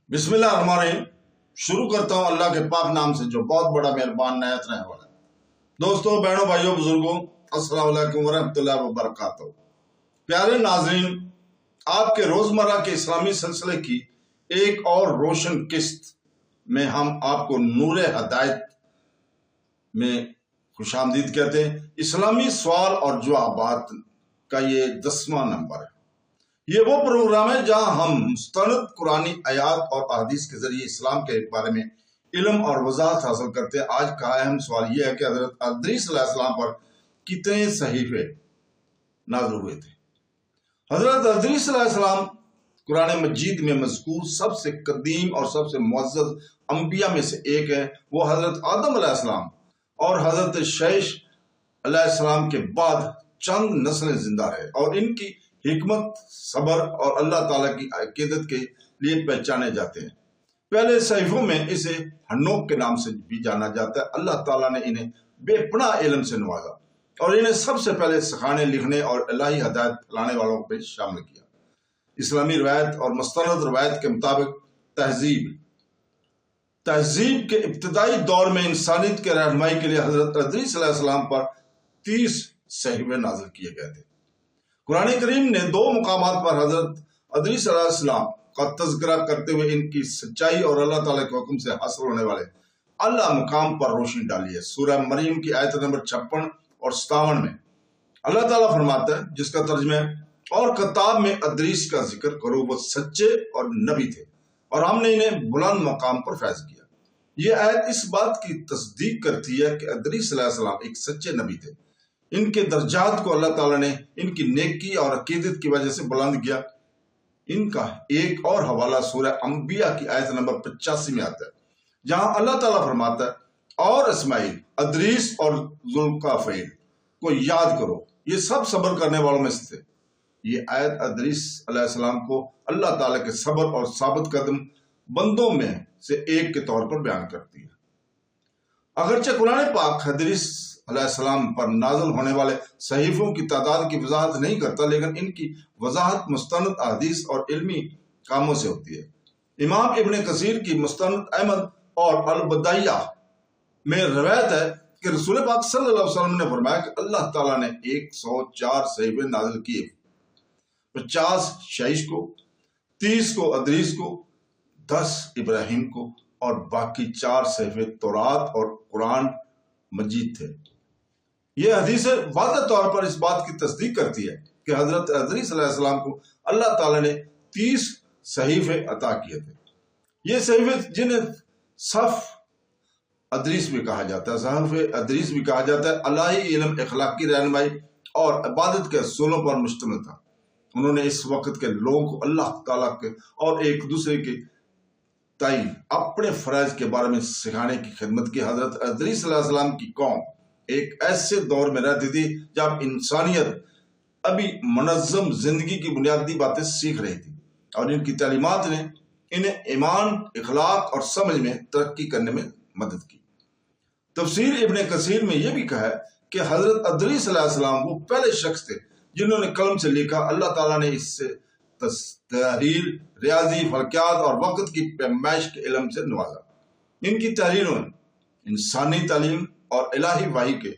बिस्मिल्लाहिर्रहमानिर्रहीम। शुरू करता हूँ अल्लाह के पाक नाम से जो बहुत बड़ा मेहरबान नायत रहने वाला है। दोस्तों, बहनों, भाइयों, बुजुर्गों, अस्सलाम वालेकुम वरहमतुल्लाहि वबरकातुहू। प्यारे नाजरीन, आपके रोजमर्रा के इस्लामी सिलसिले की एक और रोशन किस्त में हम आपको नूर हदायत में खुशामदीद कहते हैं। इस्लामी सवाल और जवाबात का ये 10वां नंबर है। ये वो प्रोग्राम है जहां हम मुस्तनद कुरानी आयात और अहदीस के जरिए इस्लाम के बारे में इल्म और वजाहत हासिल करते हैं। आज का अहम सवाल यह है कि हजरत अदरीस अलैहिस्सलाम पर कितने सहीफे नाज़िल हुए थे। हजरत अदरीस अलैहिस्सलाम कुरान मजीद में मज़कूर सबसे कदीम और सबसे मुअज़्ज़ज़ अंबिया में से एक है। वो हजरत आदम अलैहिस्सलाम और हजरत शैश अलैहिस्सलाम के बाद चंद नस्लें जिंदा रहे और इनकी हिकमत, सबर और अल्लाह ताला की अकीदत के लिए पहचाने जाते हैं। पहले सहीफों में इसे हन्नोक के नाम से भी जाना जाता है। अल्लाह ताला ने इन्हें बेपनाह इल्म से नवाजा और इन्हें सबसे पहले सिखाने, लिखने और इलाही हदायत फैलाने वालों पे शामिल किया। इस्लामी रवायत और मुस्तनद रवायत के मुताबिक तहजीब के इब्तदाई दौर में इंसानियत के रहनुमाई के लिए हजरत अदरीस अलैहिस्सलाम पर 30 सहीफे नाज़िल किए गए थे। कुरान करीम ने 2 मुकामात पर हजरत अदरीस अलैहिस्सलाम का तज़किरा करते हुए इनकी सच्चाई और अल्लाह ताला के हुक्म से हासिल होने वाले अल्लाह मुकाम पर रोशनी डाली है। सूरह मरियम की आयत नंबर 56 और 57 में अल्लाह ताला फरमाता है, जिसका तर्जुमा है, और किताब में अदरीस का जिक्र करो, वो सच्चे और नबी थे और हमने इन्हें बुलंद मकाम पर फैज किया। ये आयत इस बात की तस्दीक करती है कि अदरीस अलैहिस्सलाम एक सच्चे नबी थे। इनके दर्जात को अल्लाह ताला ने इनकी नेकी और अकीदत की वजह से बुलंद किया। इनका एक और हवाला सूरह अंबिया की आयत नंबर 85 में आता है, जहां अल्लाह ताला फरमाता है, और इस्माइल, अदरीस और जुल्काफैल को याद करो, ये सब सब्र करने वालों में से थे। ये आयत अदरीस अलैहिस्सलाम को अल्लाह ताला के सब्र और साबित कदम बंदों में से एक के तौर पर बयान करती है। अगरचे कुरान पाक अदरीस अलैहिस्सलाम पर नाज़िल होने वाले सहीफों की तादाद की वजाहत नहीं करता, लेकिन इनकी वजाहत मुस्तनद अहदीस और इल्मी कामों से होती है। इमाम इब्न कसीर की मुस्तनद अहमद और अल बदाइया में रवायत है कि रसूल पाक सल्लल्लाहु अलैहि वसल्लम ने फरमाया कि अल्लाह ताला ने 104 सहीफे नाज़िल किए। 50 शैश को, 30 को अदरीस को, 10 इब्राहिम को और बाकी 4 सहीफे तौरात और कुरान मजीद थे। यह हदीस वाज़ेह तौर पर इस बात की तस्दीक करती है कि हजरत अदरीस अलैहिस्सलाम को अल्लाह ताला ने 30 सहीफे अता किए थे। ये सहीफे जिन्हें सफ अदरीस भी कहा जाता है, सहफ अदरीस भी कहा जाता है, अलाही इल्म, अखलाकी रहनुमाई और इबादत के असूलों पर मुश्तमिल था। उन्होंने इस वक्त के लोगों को अल्लाह ताला के और एक दूसरे के ताई अपने फराइज के बारे में सिखाने की खिदमत की। हजरत अदरीस अलैहिस्सलाम की कौम एक ऐसे दौर में रहती थी जब इंसानियत अभी मुनज़्ज़म जिंदगी की बुनियादी बातें सीख रही थी और इनकी तालीमात ने इन्हें ईमान, इखलाक और समझ में तरक्की करने में मदद की। तफसीर इब्न कसीर में यह भी कहा है कि हजरत अदरीस अलैहिस्सलाम वो पहले शख्स थे जिन्होंने कलम से लिखा। अल्लाह ताला ने इससे तहरीर, रियाजी, फलकियात और वक्त की पैमाइश के इल्म से नवाजा। इनकी तहरीरों इंसानी तालीम और इलाही वाही के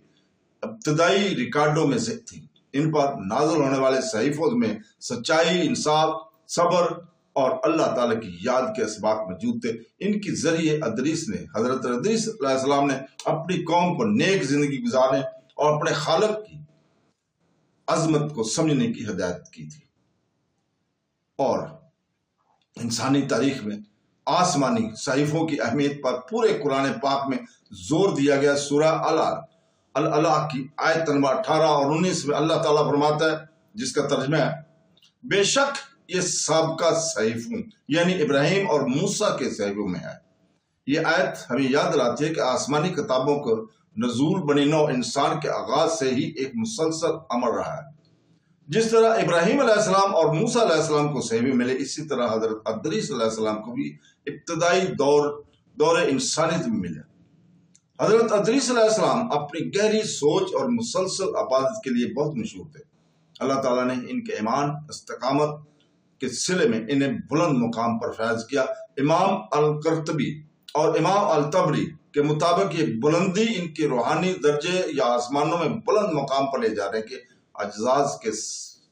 इब्तदाई रिकॉर्डों में से थी। इन पर नाज़िल होने वाले सहीफों में सच्चाई, इंसाफ, सब्र और अल्लाह ताला की याद के असबाब मौजूद थे। इनके जरिए अदरीस ने हजरत अदरीस अलैहिस्सलाम ने अपनी कौम को नेक जिंदगी गुजारने और अपने खालिक की अजमत को समझने की हिदायत की थी। और इंसानी तारीख में आसमानी सहीफों की अहमियत पर पूरे कुरान पाक में जोर दिया गया। सूरह अल-अला की आयत नंबर 18 और 19 में अल्लाह ताला फरमाता है, जिसका तर्जुमा है, बेशक ये साबका सहीफों यानी इब्राहिम और मूसा के सहीफों में है। ये आयत हमें याद दिलाती है कि आसमानी किताबों को नजूल बनी नौ इंसान के आगाज से ही एक मुसलसल अमल रहा है। जिस तरह इब्राहिम अलैहिस्सलाम और मूसा अलैहिस्सलाम को सहीफे मिले, इसी तरह हजरत अदरीस अलैहिस्सलाम को भी इब्तदाई दौर इंसानियत में मिले। हजरत अदरीस अलैहिस्सलाम अपनी गहरी सोच और मुसलसल इबादत के लिए बहुत मशहूर थे। अल्लाह ताला ने इनके ईमान, इस्तिकामत, کے صلے میں انہیں بلند مقام پر فیض کیا۔ امام القرطبی اور امام الطبری کے مطابق یہ بلندی ان کے روحانی درجے یا آسمانوں میں بلند مقام پر لے جانے کے اعزاز کے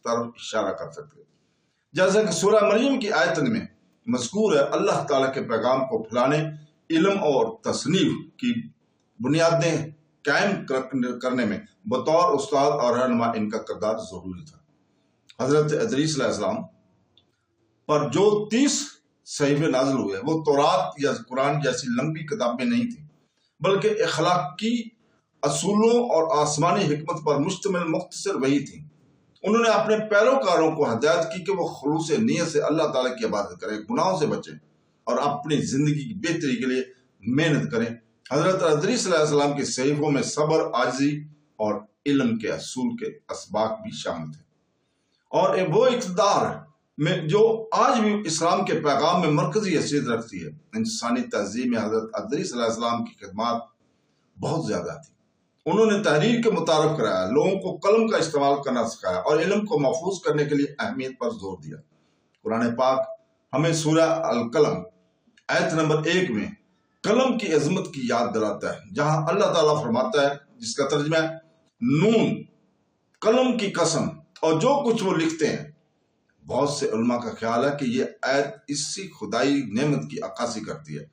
طرف اشارہ کر سکتے ہیں۔ جیسا کہ سورہ مریم کی آیت میں مذکور ہے، اللہ تعالیٰ کے پیغام کو پھیلانے، علم اور تصنیف کی بنیادیں قائم کرنے میں بطور استاد اور رہنما ان کا کردار ضروری تھا۔ حضرت ادریس علیہ السلام پر جو 30 صحیفے نازل ہوئے وہ تورات یا قرآن جیسی لمبی کتابیں نہیں تھیں، بلکہ اخلاقی اصولوں اور آسمانی حکمت پر مشتمل مختصر وحی تھیں۔ انہوں نے اپنے پیروکاروں کو ہدایت کی کہ وہ خلوص نیت سے اللہ تعالیٰ کی عبادت کریں، گناہوں سے بچیں اور اپنی زندگی کی بہتری کے لیے محنت کریں۔ حضرت ادریس علیہ السلام کے صحیفوں میں صبر، عاجزی اور علم کے اصول کے اسباق بھی شامل تھے، اور وہ اقتدار میں جو آج بھی اسلام کے پیغام میں مرکزی حیثیت رکھتی ہے۔ انسانی تہذیب میں حضرت ادریس علیہ السلام کی خدمات بہت زیادہ تھی۔ انہوں نے تحریر کے متعارف کرایا، لوگوں کو قلم کا استعمال کرنا سکھایا اور علم کو محفوظ کرنے کے لیے اہمیت پر زور دیا۔ قرآن پاک ہمیں سورہ القلم آیت نمبر 1 میں قلم کی عظمت کی یاد دلاتا ہے، جہاں اللہ تعالیٰ فرماتا ہے، جس کا ترجمہ ہے نون، قلم کی قسم اور جو کچھ وہ لکھتے ہیں۔ بہت سے علماء کا خیال ہے کہ یہ آیت اسی خدائی نعمت کی عکاسی کرتی ہے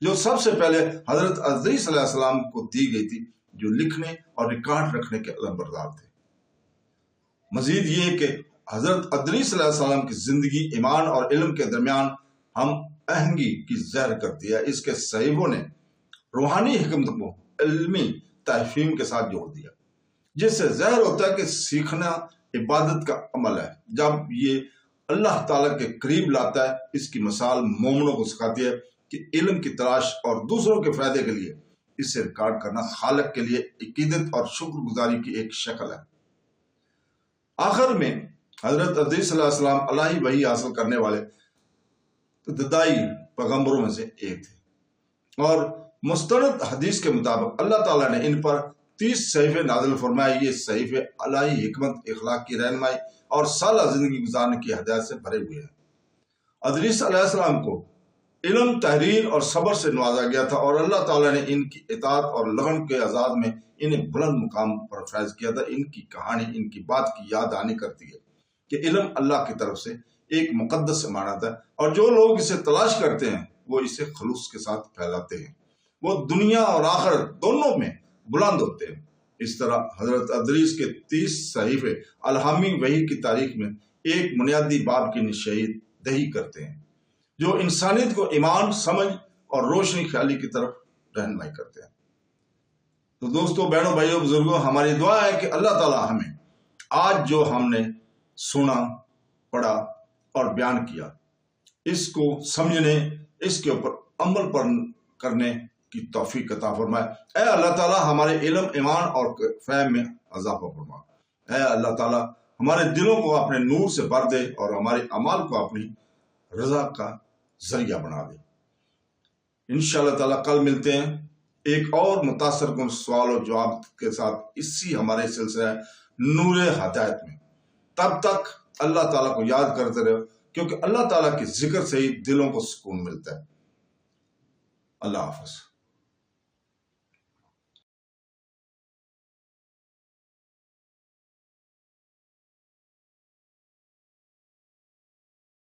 جو سب سے پہلے حضرت ادریس علیہ السلام کو دی گئی تھی، جو لکھنے اور ریکارڈ رکھنے کے علمبردار تھے۔ مزید یہ کہ حضرت ادریس علیہ السلام کی زندگی ایمان اور علم کے درمیان ہم آہنگی کی زہر کرتی ہے۔ اس کے صحیفوں نے روحانی حکمت کو علمی تفہیم کے ساتھ جوڑ دیا، جس سے ظاہر ہوتا ہے کہ سیکھنا عبادت کا عمل ہے۔ جب یہ اللہ تعالیٰ کے قریب لاتا ہے، اس کی مثال مومنوں کو سکھاتی ہے کہ علم کی تلاش اور دوسروں کے فائدے کے لیے اسے ریکارڈ کرنا خالق کے لیے عقیدت اور شکر گزاری کی ایک شکل ہے۔ آخر میں حضرت ادریس علیہ السلام الہی وحی حاصل کرنے والے ابتدائی پیغمبروں میں سے ایک تھے، اور مستند حدیث کے مطابق اللہ تعالیٰ نے ان پر 30 صحیفے نازل فرمائے۔ یہ صحیفے الہی حکمت، اخلاق کی رہنمائی اور سالہ زندگی گزارنے کی ہدایت سے بھرے ہوئے ہیں۔ ادریس علیہ السلام کو علم، تحریر اور صبر سے نوازا گیا تھا، اور اللہ تعالیٰ نے ان کی اطاعت اور لگن کے اعزاز میں انہیں بلند مقام پر فیض کیا تھا۔ ان کی کہانی ان کی بات کی یاد دہانی کرتی ہے کہ علم اللہ کی طرف سے ایک مقدس امانت ہے، اور جو لوگ اسے تلاش کرتے ہیں وہ اسے خلوص کے ساتھ پھیلاتے ہیں، وہ دنیا اور آخرت دونوں میں بلند ہوتے ہیں۔ اس طرح حضرت ادریس کے 30 صحیفے الہامی وحی کی تاریخ میں ایک بنیادی باب کی نشان دہی کرتے ہیں، جو انسانیت کو ایمان، سمجھ اور روشنی خیالی کی طرف رہنمائی کرتے ہیں۔ تو دوستو، بہنوں، بھائیوں، بزرگوں، ہماری دعا ہے کہ اللہ تعالیٰ ہمیں آج جو ہم نے سنا، پڑھا اور بیان کیا، اس کو سمجھنے، اس کے اوپر عمل پر کرنے کی توفیق عطا فرمائے۔ اے اللہ تعالیٰ، ہمارے علم، ایمان اور فہم میں اضافہ فرما۔ اے اللہ تعالیٰ، ہمارے دلوں کو اپنے نور سے بھر دے اور ہمارے اعمال کو اپنی رضا کا ذریعہ بنا دے۔ انشاءاللہ تعالیٰ کل ملتے ہیں ایک اور متاثر کن سوال و جواب کے ساتھ اسی ہمارے سلسلہ نور ہدایت میں۔ تب تک اللہ تعالیٰ کو یاد کرتے رہو، کیونکہ اللہ تعالیٰ کے ذکر سے ہی دلوں کو سکون ملتا ہے۔ اللہ حافظ۔